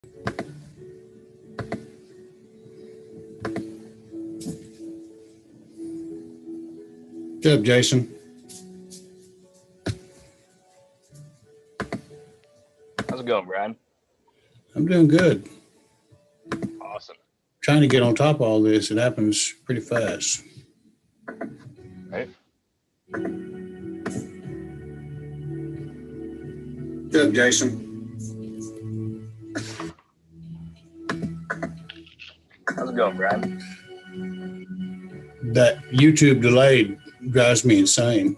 What's up, Jason? How's it going, Brian? I'm doing good. Awesome. Trying to get on top of all this. It happens pretty fast. Right? What's up, Jason? How's it going, Brian? That YouTube delay drives me insane.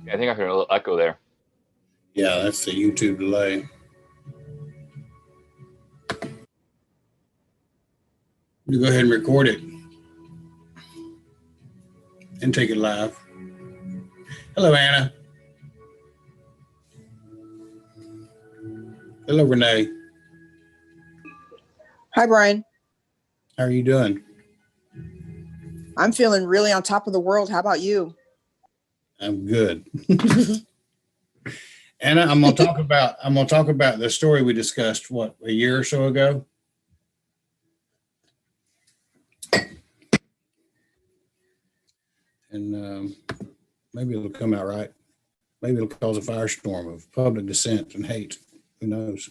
Yeah, I think I heard a little echo there. Yeah, that's the YouTube delay. You go ahead and record it and take it live. Hello, Anna. Hello, Renee. Hi, Brian. How are you doing? I'm feeling really on top of the world. How about you? I'm good. Anna, I'm gonna talk about the story we discussed, what, a year or so ago? And maybe it'll come out right. Maybe it'll cause a firestorm of public dissent and hate. Who knows?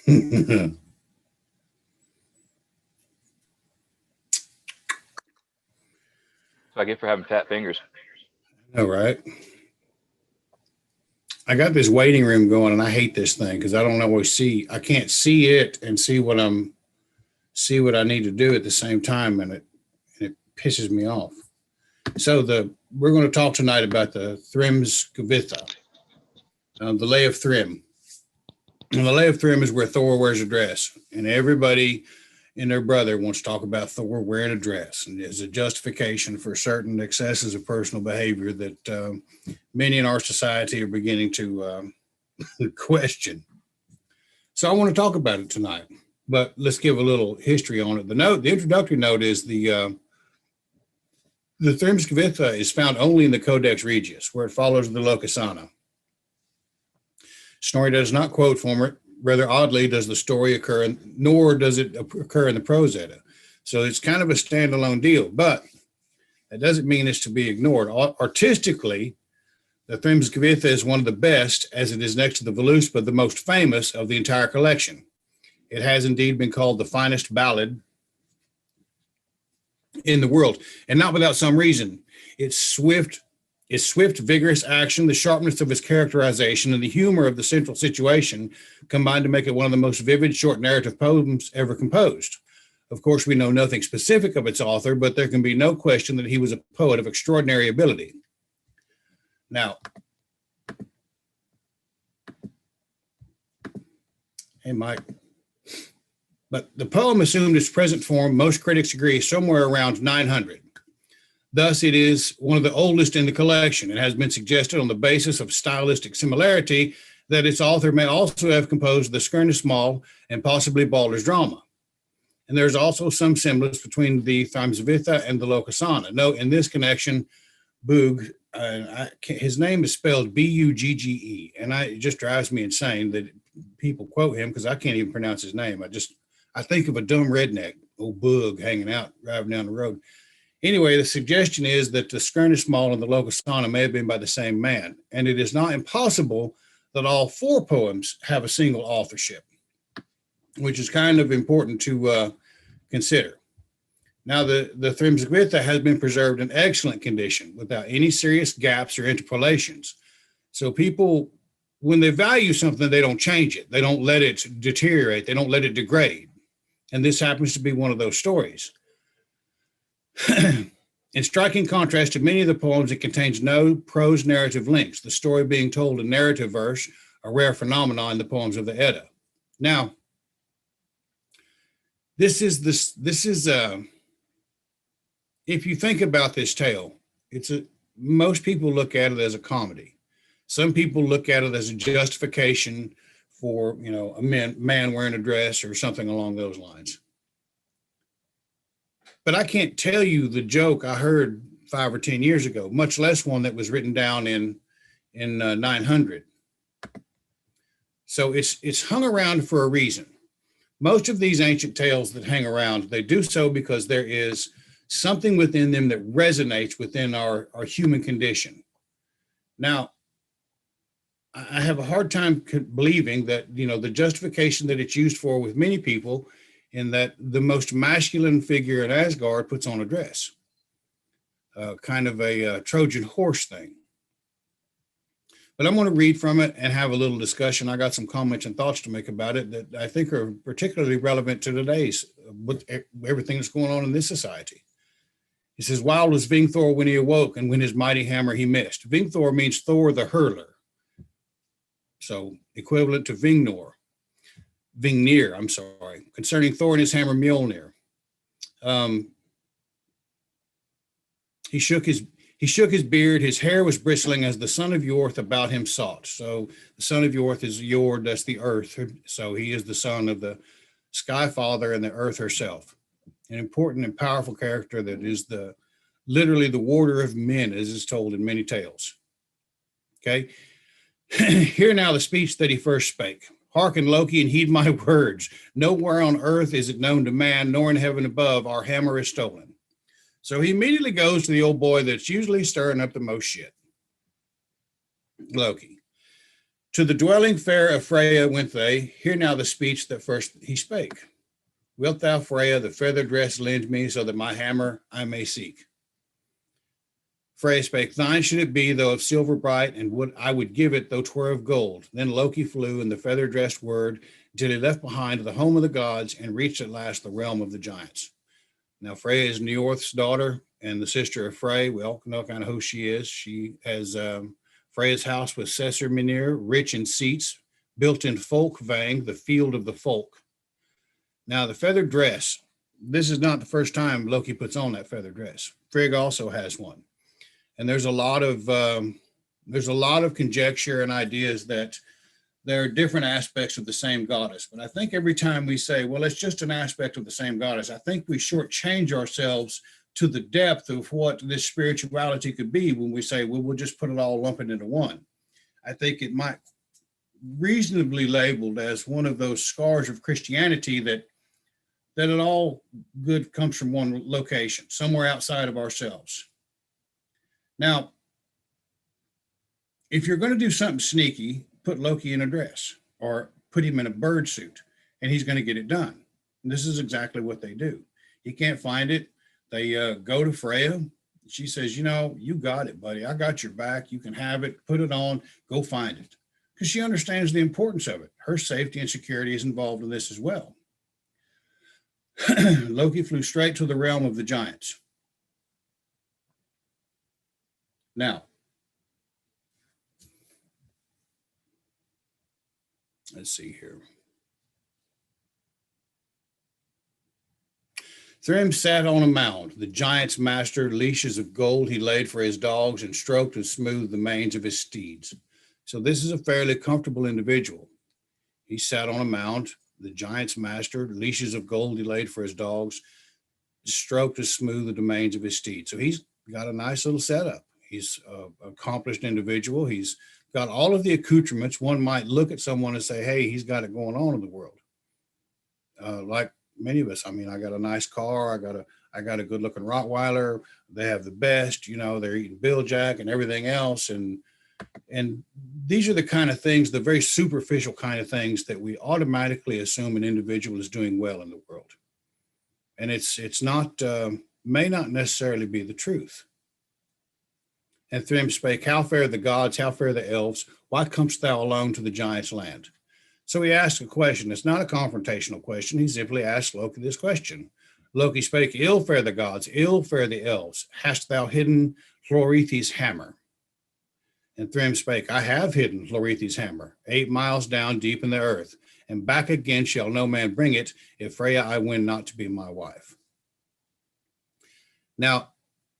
That's what I get for having fat fingers. All right. I got this waiting room going, and I hate this thing because I don't always see. I can't see it and see what I need to do at the same time, and it pisses me off. So we're going to talk tonight about the Thrymskvitha, the Lay of Thrym. And the Lay of Thrym is where Thor wears a dress, and everybody and their brother wants to talk about Thor wearing a dress, and as a justification for certain excesses of personal behavior that many in our society are beginning to question. So I want to talk about it tonight, but let's give a little history on it. The introductory note is the Thrymskvitha is found only in the Codex Regius, where it follows the Locusana. Snorri does not quote from it. Rather oddly, does the story occur, nor does it occur in the Prose Edda. So it's kind of a standalone deal, but that doesn't mean it's to be ignored. Artistically, the Thrymskvitha is one of the best, as it is next to the Voluspa, the most famous of the entire collection. It has indeed been called the finest ballad in the world, and not without some reason. Its swift, vigorous action, the sharpness of its characterization, and the humor of the central situation combined to make it one of the most vivid short narrative poems ever composed. Of course, we know nothing specific of its author, but there can be no question that he was a poet of extraordinary ability. Now, hey, Mike. But the poem assumed its present form, most critics agree, somewhere around 900. Thus, it is one of the oldest in the collection. It has been suggested on the basis of stylistic similarity that its author may also have composed the Skirnismal and possibly Balder's drama. And there's also some semblance between the Thrymskvitha and the Locusana. Note in this connection, Bugge, his name is spelled Bugge, and it just drives me insane that people quote him because I can't even pronounce his name. I think of a dumb redneck, old Bug, hanging out, driving down the road. Anyway, the suggestion is that the Skirnismal and the Locusana may have been by the same man, and it is not impossible that all four poems have a single authorship, which is kind of important to consider. Now, the Thrymskvitha has been preserved in excellent condition without any serious gaps or interpolations. So people, when they value something, they don't change it. They don't let it deteriorate. They don't let it degrade. And this happens to be one of those stories. In striking contrast to many of the poems, it contains no prose narrative links, the story being told in narrative verse, a rare phenomenon in the poems of the Edda. Now, this is if you think about this tale, most people look at it as a comedy. Some people look at it as a justification for, a man wearing a dress or something along those lines. But I can't tell you the joke I heard 5 or 10 years ago, much less one that was written down in 900. So it's hung around for a reason. Most of these ancient tales that hang around, they do so because there is something within them that resonates within our human condition. Now, I have a hard time believing that, the justification that it's used for with many people, in that the most masculine figure in Asgard puts on a dress, kind of a Trojan horse thing. But I'm going to read from it and have a little discussion. I got some comments and thoughts to make about it that I think are particularly relevant to today's, with everything that's going on in this society. He says, wild was Vingthor when he awoke, and when his mighty hammer he missed. Vingthor means Thor the hurler. So equivalent to Vingnir, I'm sorry, concerning Thor and his hammer Mjolnir. He shook his beard, his hair was bristling as the son of Yorth about him sought. So the son of Yorth is Jord, that's the earth. So he is the son of the Sky Father and the earth herself. An important and powerful character that is literally the warder of men, as is told in many tales. Okay. Hear now the speech that he first spake. Hearken, Loki, and heed my words. Nowhere on earth is it known to man, nor in heaven above, our hammer is stolen. So he immediately goes to the old boy that's usually stirring up the most shit. Loki. To the dwelling fair of Freya went they. Hear now the speech that first he spake. Wilt thou, Freya, the feather dress lend me, so that my hammer I may seek? Freya spake, thine should it be, though of silver bright, and I would give it, though 'twere of gold. Then Loki flew in the feather-dressed word, till he left behind the home of the gods, and reached at last the realm of the giants. Now, Freya is Njord's daughter and the sister of Frey. We all know kind of who she is. She has Freya's house was Sessir Minir, rich in seats, built in Folkvang, the field of the folk. Now, the feathered dress, this is not the first time Loki puts on that feathered dress. Frigg also has one. And there's a lot of conjecture and ideas that there are different aspects of the same goddess. But I think every time we say, well, it's just an aspect of the same goddess, I think we shortchange ourselves to the depth of what this spirituality could be when we say, well, we'll just put it all lumping into one. I think it might reasonably labeled as one of those scars of Christianity that it all good comes from one location, somewhere outside of ourselves. Now, if you're going to do something sneaky, put Loki in a dress or put him in a bird suit, and he's going to get it done. And this is exactly what they do. He can't find it. They go to Freya. She says, you got it, buddy. I got your back. You can have it. Put it on. Go find it. Because she understands the importance of it. Her safety and security is involved in this as well. Loki flew straight to the realm of the giants. Now, let's see here. Thrym sat on a mound. The giant's master, leashes of gold he laid for his dogs, and stroked and smoothed the manes of his steeds. So this is a fairly comfortable individual. He sat on a mound. The giant's master, leashes of gold he laid for his dogs, stroked and smoothed the manes of his steeds. So he's got a nice little setup. He's an accomplished individual. He's got all of the accoutrements. One might look at someone and say, hey, he's got it going on in the world. Like many of us, I mean, I got a nice car. I got a good looking Rottweiler. They have the best, they're eating Bill Jack and everything else. And these are the kind of things, the very superficial kind of things that we automatically assume an individual is doing well in the world. And it's not, may not necessarily be the truth. And Thrym spake, how fare the gods, how fare the elves? Why comest thou alone to the giants' land? So he asked a question. It's not a confrontational question. He simply asked Loki this question. Loki spake, ill fare the gods, ill fare the elves. Hast thou hidden Hlorrithi's hammer? And Thrym spake, I have hidden Hlorrithi's hammer, 8 miles down deep in the earth, and back again shall no man bring it, if Freya I win not to be my wife. Now,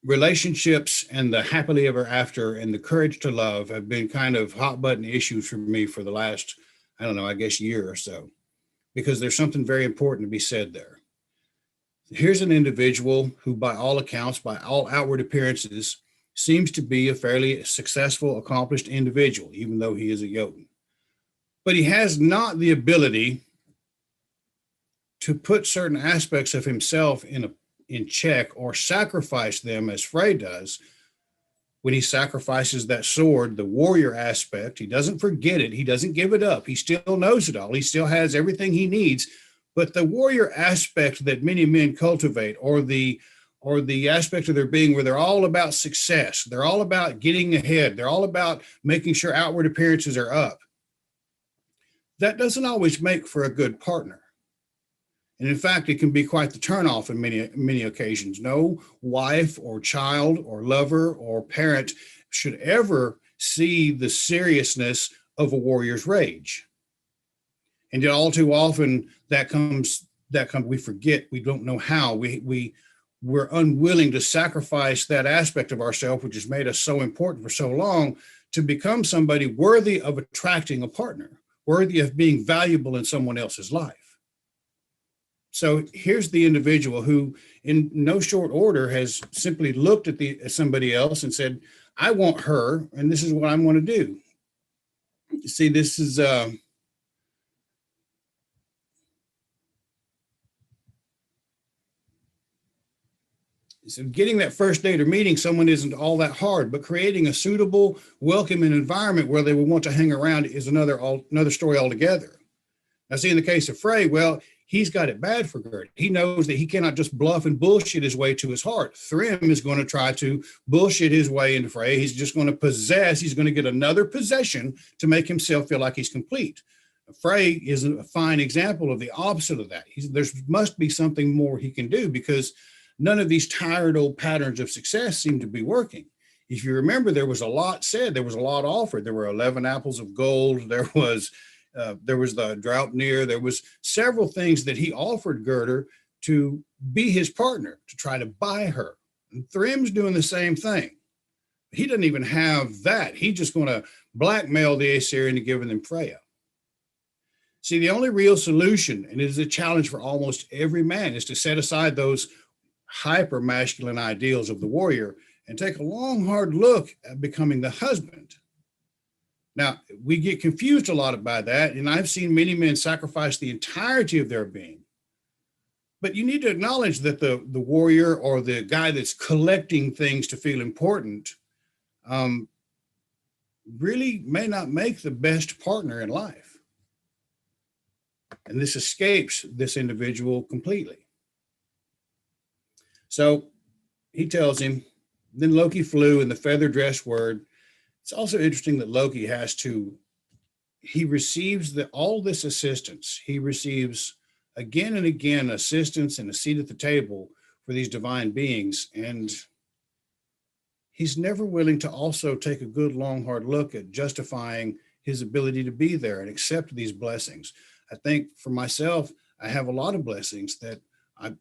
relationships and the happily ever after and the courage to love have been kind of hot button issues for me for the last, I guess year or so, because there's something very important to be said there. Here's an individual who, by all accounts, by all outward appearances, seems to be a fairly successful, accomplished individual, even though he is a Jotun. but he has not the ability to put certain aspects of himself in check or sacrifice them as Frey does. When he sacrifices that sword, the warrior aspect, he doesn't forget it. He doesn't give it up. He still knows it all. He still has everything he needs. But the warrior aspect that many men cultivate, or the aspect of their being where they're all about success, they're all about getting ahead, they're all about making sure outward appearances are up, that doesn't always make for a good partner. And in fact, it can be quite the turnoff in many occasions. No wife or child or lover or parent should ever see the seriousness of a warrior's rage. And yet all too often we forget, we don't know how. We're unwilling to sacrifice that aspect of ourselves, which has made us so important for so long, to become somebody worthy of attracting a partner, worthy of being valuable in someone else's life. So here's the individual who, in no short order, has simply looked at somebody else and said, I want her, and this is what I'm going to do. You see, this is so getting that first date or meeting someone isn't all that hard, but creating a suitable, welcoming environment where they will want to hang around is another story altogether. Now, see, in the case of Frey, well, he's got it bad for Gert. He knows that he cannot just bluff and bullshit his way to his heart. Thrym is going to try to bullshit his way into Frey. He's just going to he's going to get another possession to make himself feel like he's complete. Frey is a fine example of the opposite of that. There must be something more he can do, because none of these tired old patterns of success seem to be working. If you remember, there was a lot said, there was a lot offered. There were 11 apples of gold. There was the Draupnir. There was several things that he offered Gerda to be his partner, to try to buy her. And Thrym's doing the same thing. He doesn't even have that. He's just going to blackmail the Aesir into giving them Freya. See, the only real solution, and it is a challenge for almost every man, is to set aside those hyper masculine ideals of the warrior and take a long, hard look at becoming the husband. Now, we get confused a lot by that, and I've seen many men sacrifice the entirety of their being. But you need to acknowledge that the warrior, or the guy that's collecting things to feel important, really may not make the best partner in life. And this escapes this individual completely. So he tells him, then Loki flew in the feather dress word. It's also interesting that Loki he receives all this assistance. He receives again and again assistance and a seat at the table for these divine beings. And he's never willing to also take a good, long, hard look at justifying his ability to be there and accept these blessings. I think for myself, I have a lot of blessings that I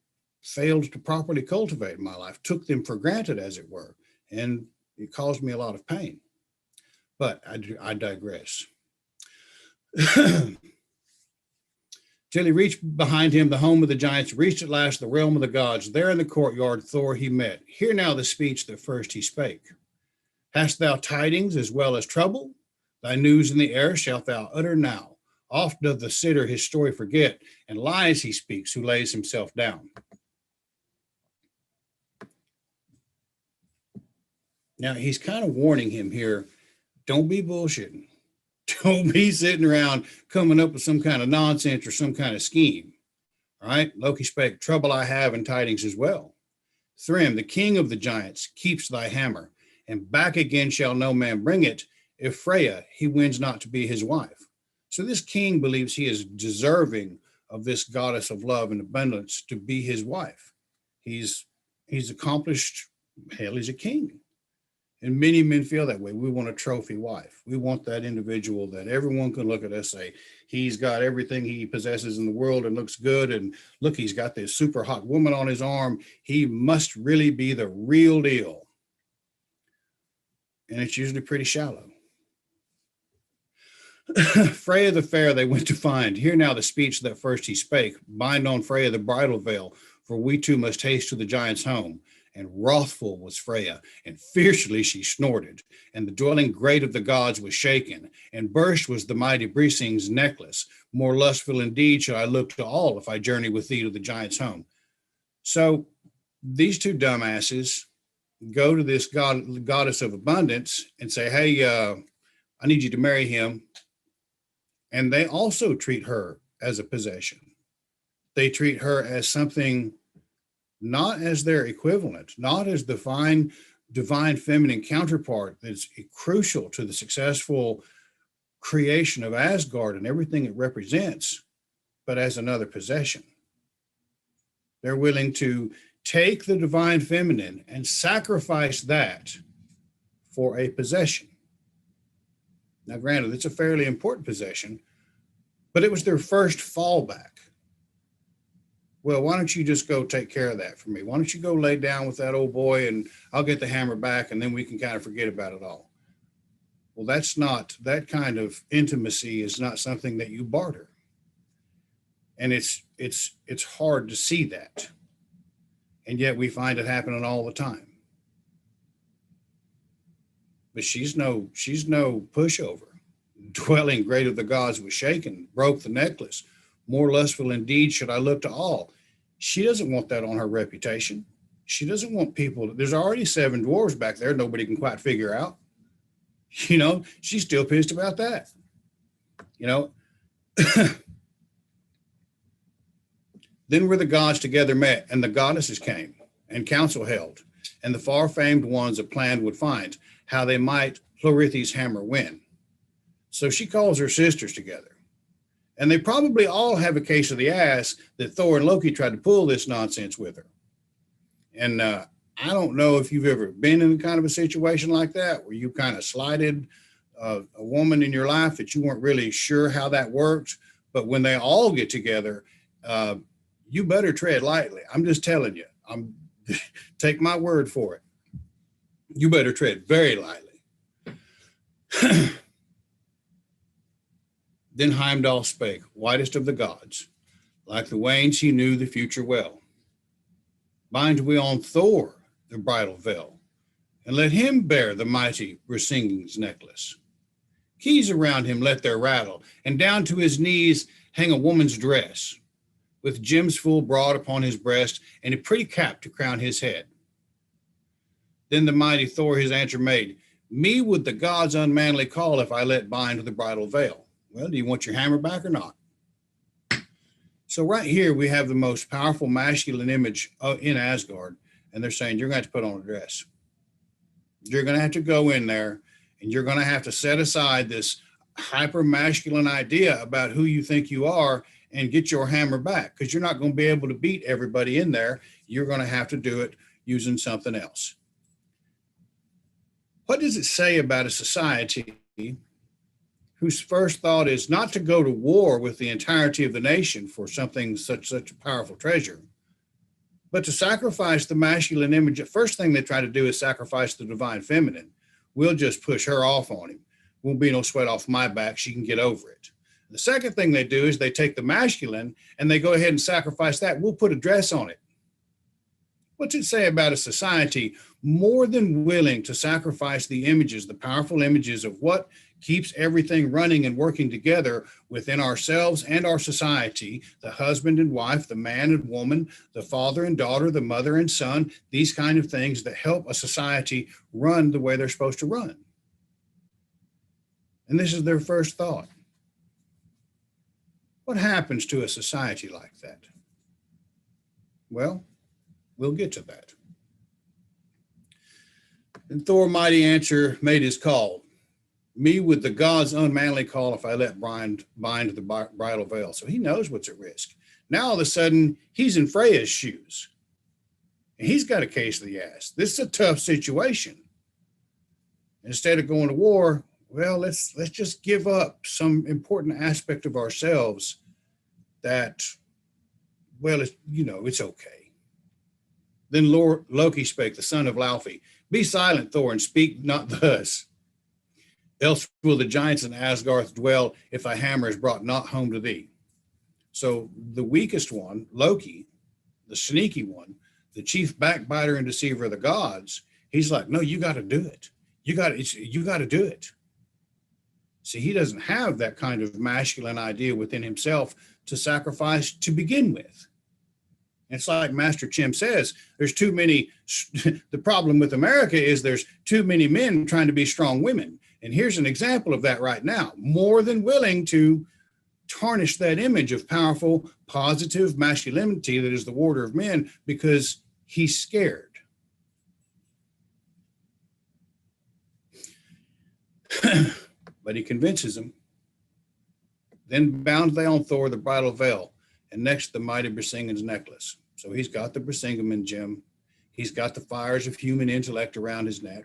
failed to properly cultivate in my life, took them for granted, as it were, and it caused me a lot of pain. But I digress. Till he reached behind him the home of the giants, reached at last the realm of the gods. There in the courtyard Thor he met. Hear now the speech that first he spake. Hast thou tidings as well as trouble? Thy news in the air shalt thou utter now. Oft doth the sitter his story forget, and lies he speaks who lays himself down. Now, he's kind of warning him here, don't be bullshitting. Don't be sitting around coming up with some kind of nonsense or some kind of scheme. All right, Loki spake, trouble I have and tidings as well. Thrym, the king of the giants, keeps thy hammer, and back again shall no man bring it, if Freya he wins not to be his wife. So this king believes he is deserving of this goddess of love and abundance to be his wife. He's accomplished, hell, he's a king. And many men feel that way. We want a trophy wife. We want that individual that everyone can look at us and say, he's got everything he possesses in the world and looks good. And look, he's got this super hot woman on his arm. He must really be the real deal. And it's usually pretty shallow. Freya the fair they went to find. Hear now the speech that first he spake. Bind on Freya the bridal veil, for we two must haste to the giant's home. And wrathful was Freya, and fiercely she snorted, and the dwelling great of the gods was shaken, and burst was the mighty Brising's necklace. More lustful indeed shall I look to all if I journey with thee to the giant's home. So these two dumbasses go to this goddess of abundance and say, hey, I need you to marry him. And they also treat her as a possession. They treat her as something not as their equivalent, not as the divine feminine counterpart that's crucial to the successful creation of Asgard and everything it represents, but as another possession. They're willing to take the divine feminine and sacrifice that for a possession. Now, granted, it's a fairly important possession, but it was their first fallback. Well, why don't you just go take care of that for me? Why don't you go lay down with that old boy and I'll get the hammer back and then we can kind of forget about it all. Well, that kind of intimacy is not something that you barter. And it's hard to see that. And yet we find it happening all the time. But she's no pushover. Dwelling great of the gods was shaken, broke the necklace. More lustful indeed should I look to all. She doesn't want that on her reputation. She doesn't want people. There's already 7 dwarves back there nobody can quite figure out. She's still pissed about that. Then were the gods together met, and the goddesses came, and council held, and the far-famed ones a plan would find, how they might Hlorrithi's hammer win. So she calls her sisters together. And they probably all have a case of the ass that Thor and Loki tried to pull this nonsense with her. And I don't know if you've ever been in kind of a situation like that, where you kind of slighted a woman in your life that you weren't really sure how that worked. But when they all get together, you better tread lightly. I'm just telling you. Take my word for it. You better tread very lightly. Then Heimdall spake, whitest of the gods. Like the Wains, he knew the future well. Bind we on Thor the bridal veil, and let him bear the mighty Brising's necklace. Keys around him let their rattle, and down to his knees hang a woman's dress, with gems full broad upon his breast, and a pretty cap to crown his head. Then the mighty Thor his answer made, me would the gods unmanly call if I let bind the bridal veil. Well, do you want your hammer back or not? So right here, we have the most powerful masculine image in Asgard. And they're saying, you're going to have to put on a dress. You're going to have to go in there and you're going to have to set aside this hyper masculine idea about who you think you are and get your hammer back, because you're not going to be able to beat everybody in there. You're going to have to do it using something else. What does it say about a society whose first thought is not to go to war with the entirety of the nation for something such a powerful treasure, but to sacrifice the masculine image? The first thing they try to do is sacrifice the divine feminine. We'll just push her off on him. Won't be no sweat off my back. She can get over it. The second thing they do is they take the masculine and they go ahead and sacrifice that. We'll put a dress on it. What's it say about a society more than willing to sacrifice the images, the powerful images of what keeps everything running and working together within ourselves and our society, the husband and wife, the man and woman, the father and daughter, the mother and son, these kind of things that help a society run the way they're supposed to run. And this is their first thought. What happens to a society like that? Well, we'll get to that. And Thor mighty answer made his call. Me would the gods unmanly call if I let bind the bridal veil. So he knows what's at risk. Now all of a sudden he's in Freya's shoes. And he's got a case of the ass. This is a tough situation. Instead of going to war, well, let's just give up some important aspect of ourselves that, well, it's okay. Then Loki spake, the son of Laufey, be silent, Thor, and speak not thus. Else will the giants in Asgard dwell if thy hammer is brought not home to thee. So the weakest one, Loki, the sneaky one, the chief backbiter and deceiver of the gods, he's like, no, you got to do it. You got to do it. See, he doesn't have that kind of masculine idea within himself to sacrifice to begin with. It's like Master Chim says, there's too many. The problem with America is there's too many men trying to be strong women. And here's an example of that right now, more than willing to tarnish that image of powerful, positive masculinity that is the warder of men because he's scared. But he convinces them. Then bound they on Thor the bridal veil, and next the mighty Brisingamen's necklace. So he's got the Brisingamen gem. He's got the fires of human intellect around his neck.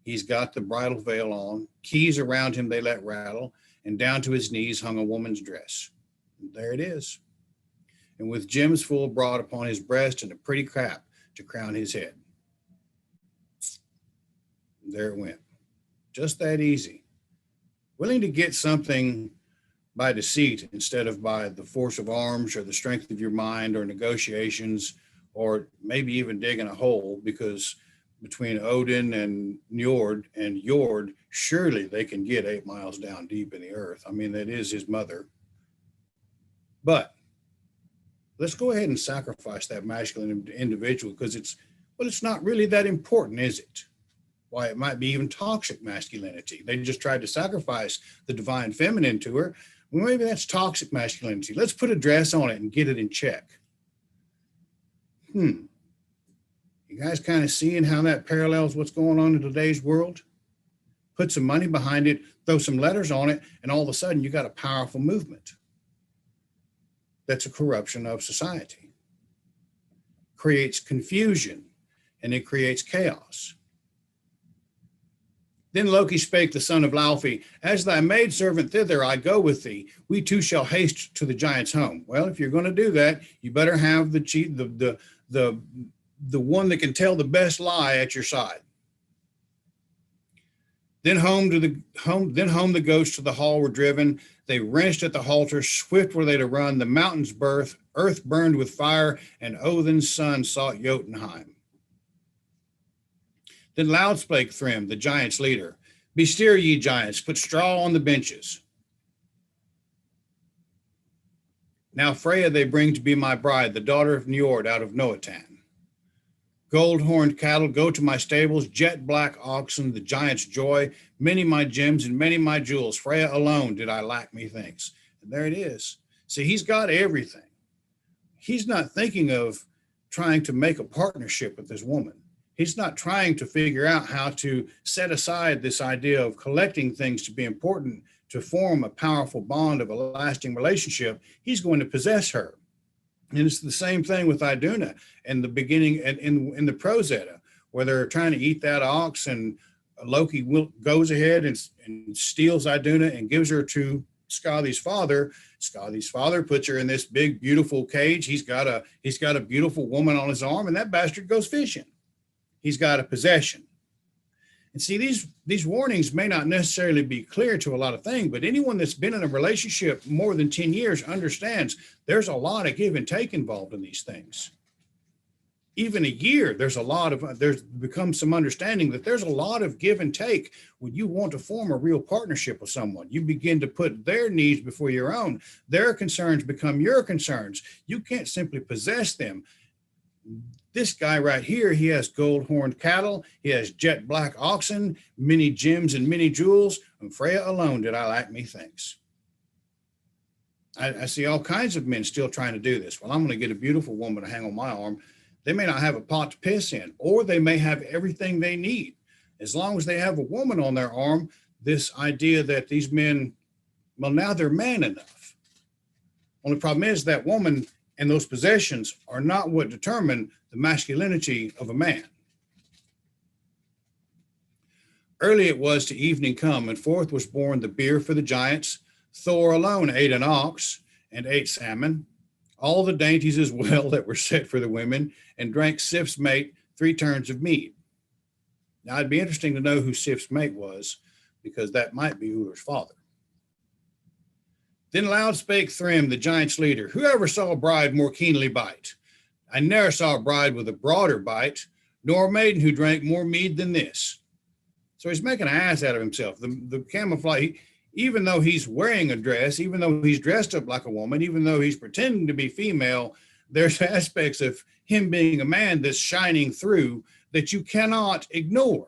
He's got the bridal veil on. Keys around him they let rattle, and down to his knees hung a woman's dress. And there it is. And with gems full broad upon his breast and a pretty cap to crown his head. And there it went. Just that easy. Willing to get something by deceit instead of by the force of arms or the strength of your mind or negotiations, or maybe even digging a hole, because between Odin and Njord, surely they can get 8 miles down deep in the earth. I mean, that is his mother. But let's go ahead and sacrifice that masculine individual because it's not really that important, is it? Why, it might be even toxic masculinity. They just tried to sacrifice the divine feminine to her. Well, maybe that's toxic masculinity. Let's put a dress on it and get it in check. You guys kind of seeing how that parallels what's going on in today's world? Put some money behind it, throw some letters on it, and all of a sudden you got a powerful movement. That's a corruption of society. Creates confusion, and it creates chaos. Then Loki spake the son of Laufey, as thy maidservant thither I go with thee. We two shall haste to the giant's home. Well, if you're going to do that, you better have the one that can tell the best lie at your side. Then home the ghosts to the hall were driven. They wrenched at the halter, swift were they to run. The mountains birth, earth burned with fire, and Odin's son sought Jotunheim. Then loud spake Thrym, the giant's leader. Bestir ye giants, put straw on the benches. Now Freya they bring to be my bride, the daughter of Njord out of Noatan. Gold-horned cattle go to my stables, jet black oxen, the giant's joy, many my gems and many my jewels. Freya alone did I lack methinks. And there it is. See, he's got everything. He's not thinking of trying to make a partnership with this woman. He's not trying to figure out how to set aside this idea of collecting things to be important to form a powerful bond of a lasting relationship. He's going to possess her. And it's the same thing with Iduna in the beginning and in the Prose Edda, where they're trying to eat that ox, and Loki goes ahead and steals Iduna and gives her to Skadi's father. Skadi's father puts her in this big, beautiful cage. He's got a beautiful woman on his arm, and that bastard goes fishing. He's got a possession. And see, these warnings may not necessarily be clear to a lot of things, but anyone that's been in a relationship more than 10 years understands there's a lot of give and take involved in these things. Even a year, there's become some understanding that there's a lot of give and take when you want to form a real partnership with someone. You begin to put their needs before your own. Their concerns become your concerns. You can't simply possess them. This guy right here, he has gold-horned cattle, he has jet black oxen, many gems and many jewels, and Freya alone did I lack methinks. I see all kinds of men still trying to do this. Well, I'm going to get a beautiful woman to hang on my arm. They may not have a pot to piss in, or they may have everything they need. As long as they have a woman on their arm, this idea that these men, well, now they're man enough. Only problem is that woman and those possessions are not what determine the masculinity of a man. Early it was to evening come, and forth was born the beer for the giants. Thor alone ate an ox and ate salmon, all the dainties as well that were set for the women, and drank Sif's mate 3 turns of mead. Now it'd be interesting to know who Sif's mate was, because that might be Ullr's father. Then loud spake Thrym, the giant's leader, whoever saw a bride more keenly bite. I ne'er saw a bride with a broader bite, nor a maiden who drank more mead than this. So he's making an ass out of himself. The camouflage, even though he's wearing a dress, even though he's dressed up like a woman, even though he's pretending to be female, there's aspects of him being a man that's shining through that you cannot ignore.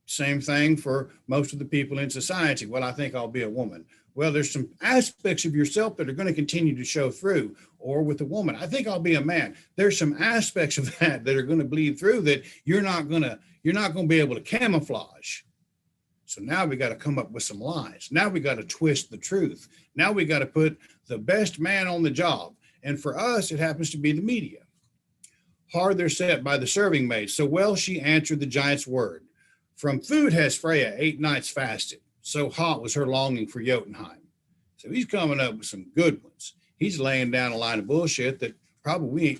Same thing for most of the people in society. Well, I think I'll be a woman. Well, there's some aspects of yourself that are going to continue to show through. Or with a woman, I think I'll be a man. There's some aspects of that are going to bleed through that you're not going to be able to camouflage. So now we got to come up with some lies. Now we got to twist the truth. Now we got to put the best man on the job. And for us, it happens to be the media. Hard they're set by the serving maid. So well she answered the giant's word. From food has Freya 8 nights fasted. So hot was her longing for Jotunheim. So he's coming up with some good ones. He's laying down a line of bullshit that probably,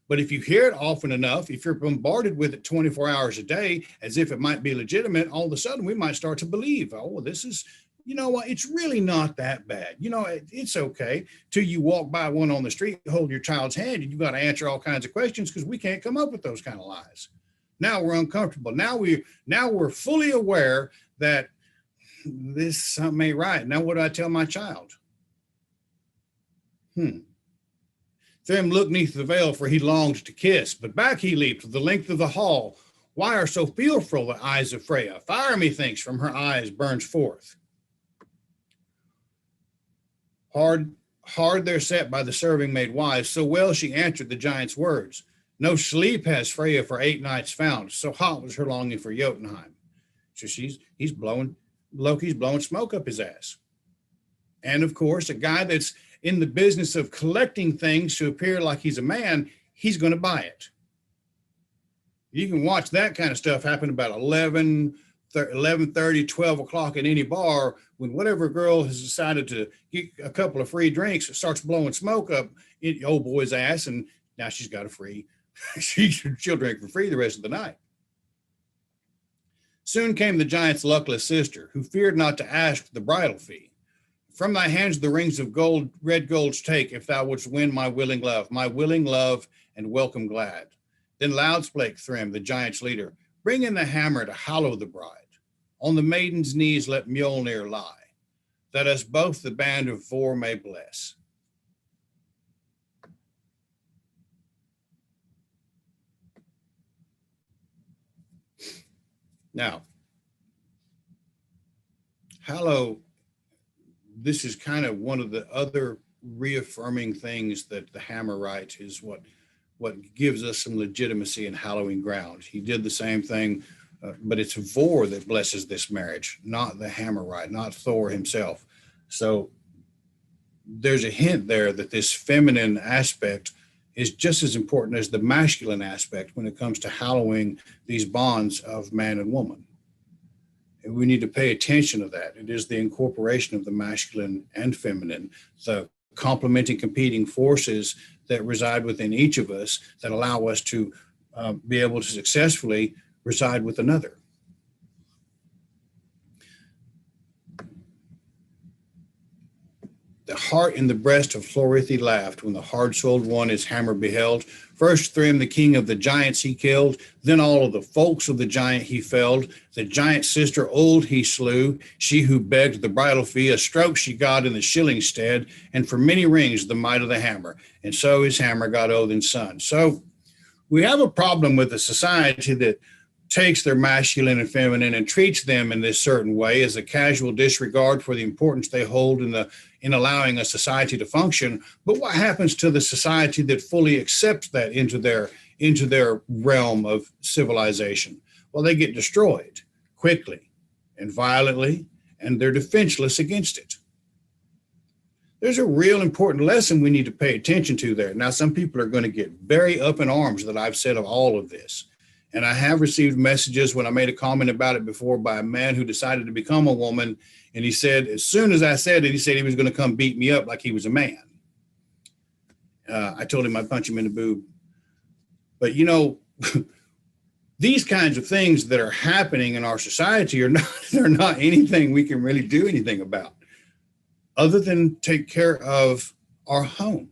but if you hear it often enough, if you're bombarded with it 24 hours a day, as if it might be legitimate, all of a sudden we might start to believe, oh, well, this is, what, it's really not that bad. It's okay till you walk by one on the street, hold your child's hand, and you got to answer all kinds of questions because we can't come up with those kind of lies. Now we're uncomfortable. Now we're fully aware that this something ain't right. Now what do I tell my child? Thrym looked neath the veil, for he longed to kiss, but back he leaped the length of the hall. Why are so fearful the eyes of Freya? Fire, methinks, from her eyes burns forth. Hard they're set by the serving maid wise, so well she answered the giant's words. No sleep has Freya for 8 nights found, so hot was her longing for Jotunheim. So Loki's blowing smoke up his ass. And of course, a guy that's in the business of collecting things to appear like he's a man, he's going to buy it. You can watch that kind of stuff happen about 11:30, 12 o'clock at any bar when whatever girl has decided to get a couple of free drinks starts blowing smoke up in old boy's ass, and now she's got a free, she'll drink for free the rest of the night. Soon came the giant's luckless sister, who feared not to ask the bridal fee. From thy hands the rings of gold, red golds take, if thou wouldst win my willing love, and welcome glad. Then loud spake Thrym, the giant's leader, bring in the hammer to hallow the bride. On the maiden's knees let Mjolnir lie, that us both the band of Vor may bless. Now, hallow, this is kind of one of the other reaffirming things that the hammer writes is what gives us some legitimacy in hallowing ground. He did the same thing, but it's Vor that blesses this marriage, not the hammer write, not Thor himself. So there's a hint there that this feminine aspect is just as important as the masculine aspect when it comes to hallowing these bonds of man and woman. And we need to pay attention to that. It is the incorporation of the masculine and feminine, the complementing, competing forces that reside within each of us that allow us to be able to successfully reside with another. The heart in the breast of Hlorrithi laughed when the hard-souled one his hammer beheld. First Thrym, the king of the giants, he killed. Then all of the folks of the giant he felled. The giant's sister old he slew. She who begged the bridal fee, a stroke she got in the shilling stead, and for many rings the might of the hammer. And so his hammer got Odin's son. So we have a problem with a society that takes their masculine and feminine and treats them in this certain way as a casual disregard for the importance they hold in allowing a society to function. But what happens to the society that fully accepts that into their realm of civilization? Well, they get destroyed quickly and violently, and they're defenseless against it. There's a real important lesson we need to pay attention to there. Now, some people are going to get very up in arms that I've said of all of this. And I have received messages when I made a comment about it before by a man who decided to become a woman. And he said, as soon as I said it, he said he was going to come beat me up like he was a man. I told him I'd punch him in the boob. But, these kinds of things that are happening in our society are not anything we can really do anything about other than take care of our home.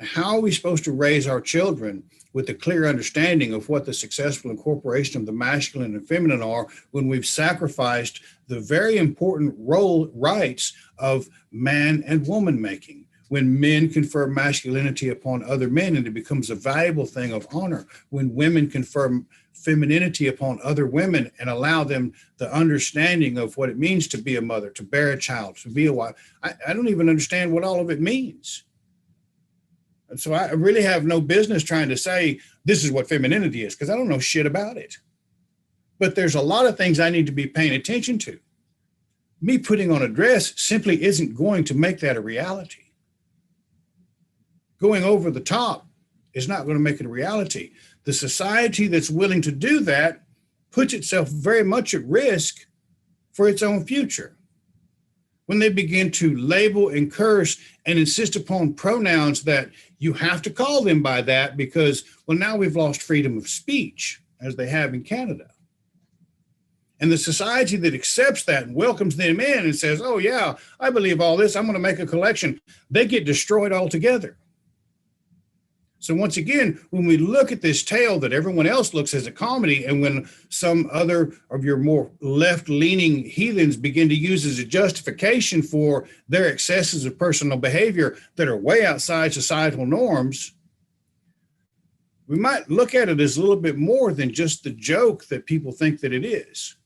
How are we supposed to raise our children with a clear understanding of what the successful incorporation of the masculine and feminine are when we've sacrificed the very important rights of man and woman making? When men confer masculinity upon other men and it becomes a valuable thing of honor, when women confer femininity upon other women and allow them the understanding of what it means to be a mother, to bear a child, to be a wife. I don't even understand what all of it means. And so I really have no business trying to say this is what femininity is, because I don't know shit about it. But there's a lot of things I need to be paying attention to. Me putting on a dress simply isn't going to make that a reality. Going over the top is not going to make it a reality. The society that's willing to do that puts itself very much at risk for its own future. When they begin to label and curse and insist upon pronouns that you have to call them by that because, well, now we've lost freedom of speech, as they have in Canada. And the society that accepts that and welcomes them in and says, oh, yeah, I believe all this, I'm going to make a collection, they get destroyed altogether. So once again, when we look at this tale that everyone else looks as a comedy, and when some other of your more left-leaning heathens begin to use as a justification for their excesses of personal behavior that are way outside societal norms, we might look at it as a little bit more than just the joke that people think that it is.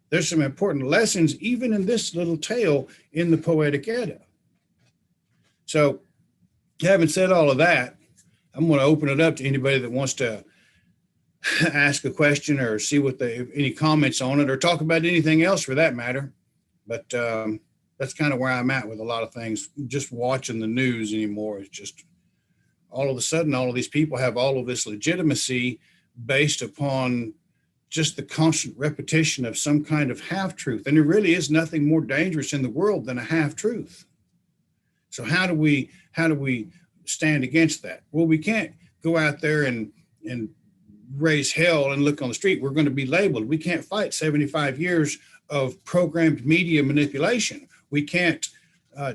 There's some important lessons even in this little tale in the Poetic Edda. So having said all of that, I'm going to open it up to anybody that wants to ask a question or see what any comments on it, or talk about anything else for that matter. But that's kind of where I'm at with a lot of things. Just watching the news anymore is just all of a sudden, all of these people have all of this legitimacy based upon just the constant repetition of some kind of half-truth. And there really is nothing more dangerous in the world than a half-truth. So how do we stand against that? Well, we can't go out there and raise hell and look on the street. We're going to be labeled. We can't fight 75 years of programmed media manipulation. We can't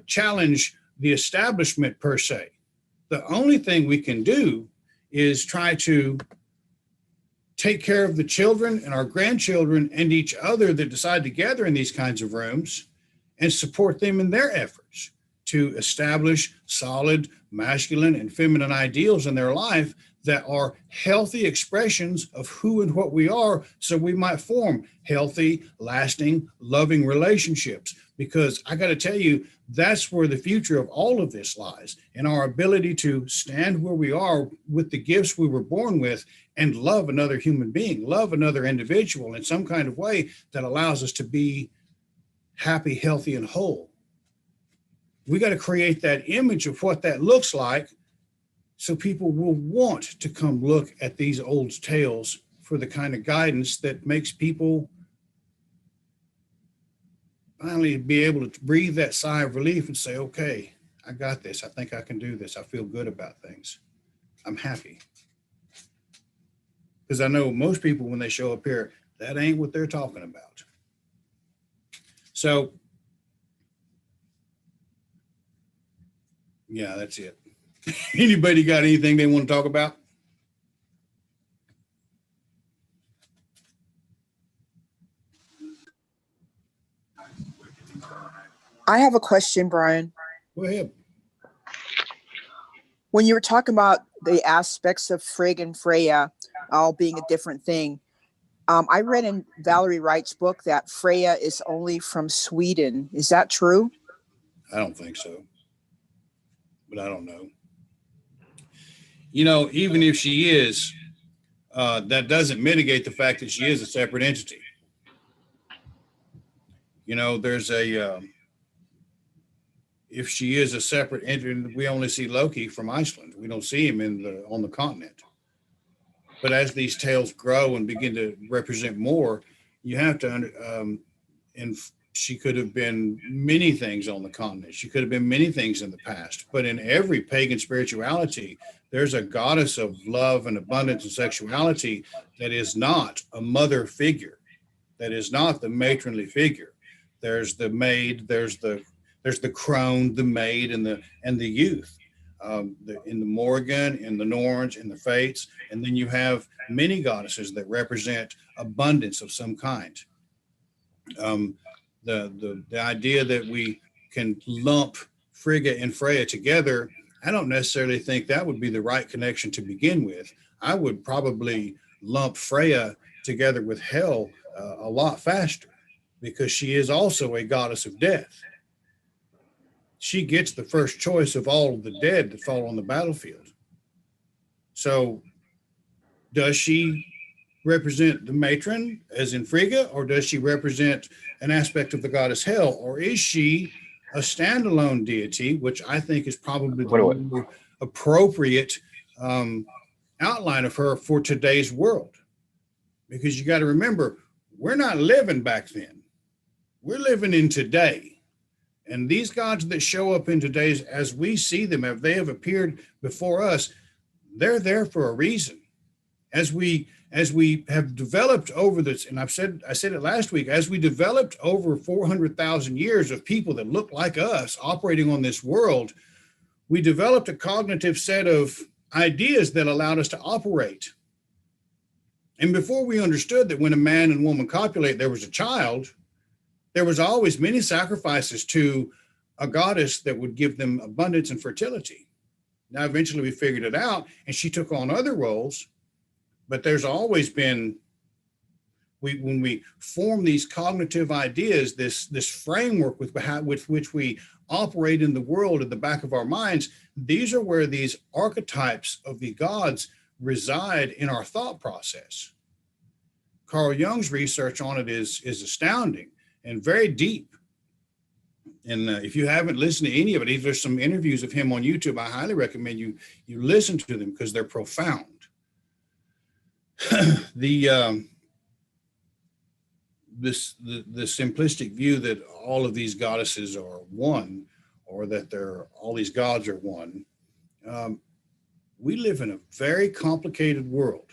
challenge the establishment per se. The only thing we can do is try to take care of the children and our grandchildren and each other that decide to gather in these kinds of rooms, and support them in their efforts to establish solid masculine and feminine ideals in their life that are healthy expressions of who and what we are, so we might form healthy, lasting, loving relationships. Because I got to tell you, that's where the future of all of this lies, in our ability to stand where we are with the gifts we were born with and love another human being, love another individual in some kind of way that allows us to be happy, healthy, and whole. We got to create that image of what that looks like, so people will want to come look at these old tales for the kind of guidance that makes people finally be able to breathe that sigh of relief and say, okay, I got this. I think I can do this. I feel good about things. I'm happy. Because I know most people, when they show up here, that ain't what they're talking about. So, yeah, that's it. Anybody got anything they want to talk about? I have a question, Brian. Go ahead. When you were talking about the aspects of Frigg and Freya all being a different thing, I read in Valerie Wright's book that Freya is only from Sweden. Is that true? I don't think so, but I don't know. You know, even if she is, that doesn't mitigate the fact that she is a separate entity. You know, there's if she is a separate entity, we only see Loki from Iceland. We don't see him on the continent. But as these tales grow and begin to represent more, you have to, and she could have been many things on the continent. She could have been many things in the past. But in every pagan spirituality, there's a goddess of love and abundance and sexuality that is not a mother figure, that is not the matronly figure. There's the maid, there's the crone, the maid, and the youth. in the Morrigan, in the Norns, in the Fates, and then you have many goddesses that represent abundance of some kind. The idea that we can lump Frigga and Freya together, I don't necessarily think that would be the right connection to begin with. I would probably lump Freya together with Hel a lot faster, because she is also a goddess of death. She gets the first choice of all of the dead that fall on the battlefield. So does she represent the matron as in Frigga, or does she represent an aspect of the goddess Hel, or is she a standalone deity, which I think is probably the more appropriate outline of her for today's world? Because you got to remember, we're not living back then. We're living in today. And these gods that show up in today's, as we see them, if they have appeared before us, they're there for a reason. As we have developed over this, and I said it last week, as we developed over 400,000 years of people that look like us operating on this world, we developed a cognitive set of ideas that allowed us to operate. And before we understood that when a man and woman copulate, there was a child, there was always many sacrifices to a goddess that would give them abundance and fertility. Now, eventually we figured it out, and she took on other roles. But there's always been, when we form these cognitive ideas, this framework with which we operate in the world at the back of our minds, these are where these archetypes of the gods reside in our thought process. Carl Jung's research on it is astounding and very deep. And if you haven't listened to any of it, there's some interviews of him on YouTube. I highly recommend you listen to them, because they're profound. The simplistic view that all of these goddesses are one, or that all these gods are one. We live in a very complicated world.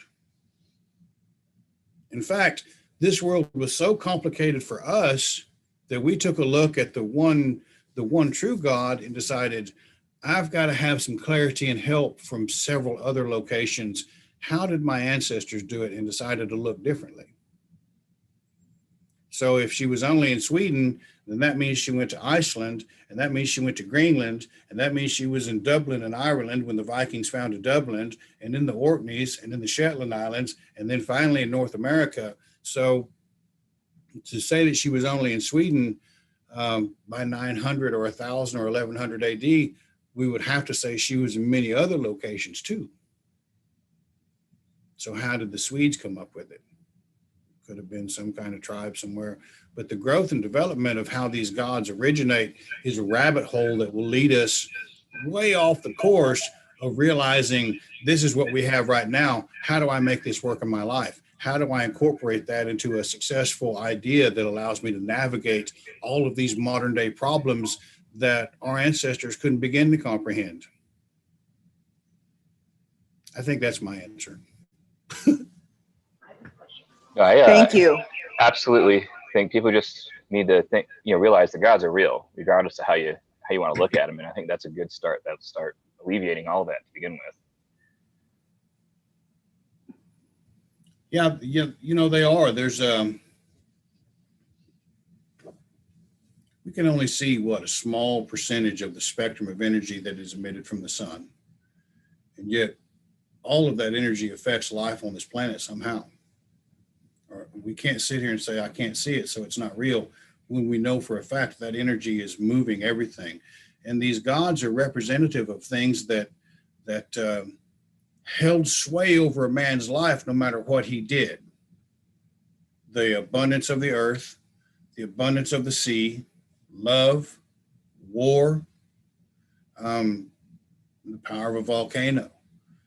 In fact, this world was so complicated for us that we took a look at the one true God and decided, I've got to have some clarity and help from several other locations. How did my ancestors do it, and decided to look differently? So if she was only in Sweden, then that means she went to Iceland, and that means she went to Greenland, and that means she was in Dublin and Ireland when the Vikings founded Dublin, and in the Orkneys, and in the Shetland Islands, and then finally in North America. So to say that she was only in Sweden by 900 or 1000 or 1100 AD, we would have to say she was in many other locations too. So how did the Swedes come up with it? Could have been some kind of tribe somewhere. But the growth and development of how these gods originate is a rabbit hole that will lead us way off the course of realizing this is what we have right now. How do I make this work in my life? How do I incorporate that into a successful idea that allows me to navigate all of these modern day problems that our ancestors couldn't begin to comprehend? I think that's my answer. Thank you. Absolutely think people just need to realize the gods are real, regardless of how you want to look at them. And I think that's a good start. That'll start alleviating all that to begin with. Yeah, they are. There's we can only see a small percentage of the spectrum of energy that is emitted from the sun. And yet all of that energy affects life on this planet somehow. Or we can't sit here and say, I can't see it, so it's not real, when we know for a fact that energy is moving everything. And these gods are representative of things that held sway over a man's life no matter what he did. The abundance of the earth, the abundance of the sea, love, war, the power of a volcano,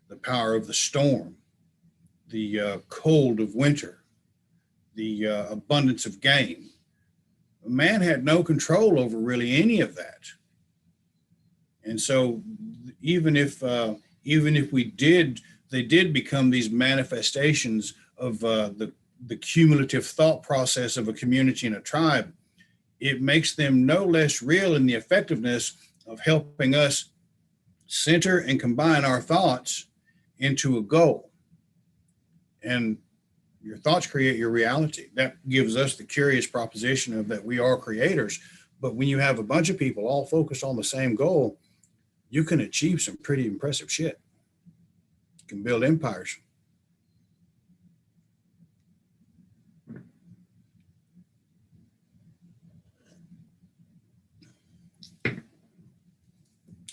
the power of the storm, the cold of winter, the abundance of game. Man had no control over really any of that. And so even if they did become these manifestations of the cumulative thought process of a community and a tribe, it makes them no less real in the effectiveness of helping us center and combine our thoughts into a goal. And your thoughts create your reality. That gives us the curious proposition of that we are creators. But when you have a bunch of people all focused on the same goal, you can achieve some pretty impressive shit. You can build empires.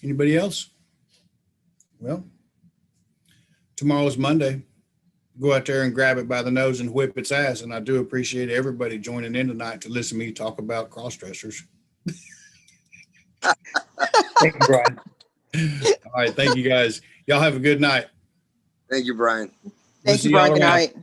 Anybody else? Well, tomorrow's Monday. Go out there and grab it by the nose and whip its ass. And I do appreciate everybody joining in tonight to listen to me talk about cross-dressers. Thank you, Brian. All right. Thank you, guys. Y'all have a good night. Thank you, Brian. Thank See you, Brian. y'all Good around. night.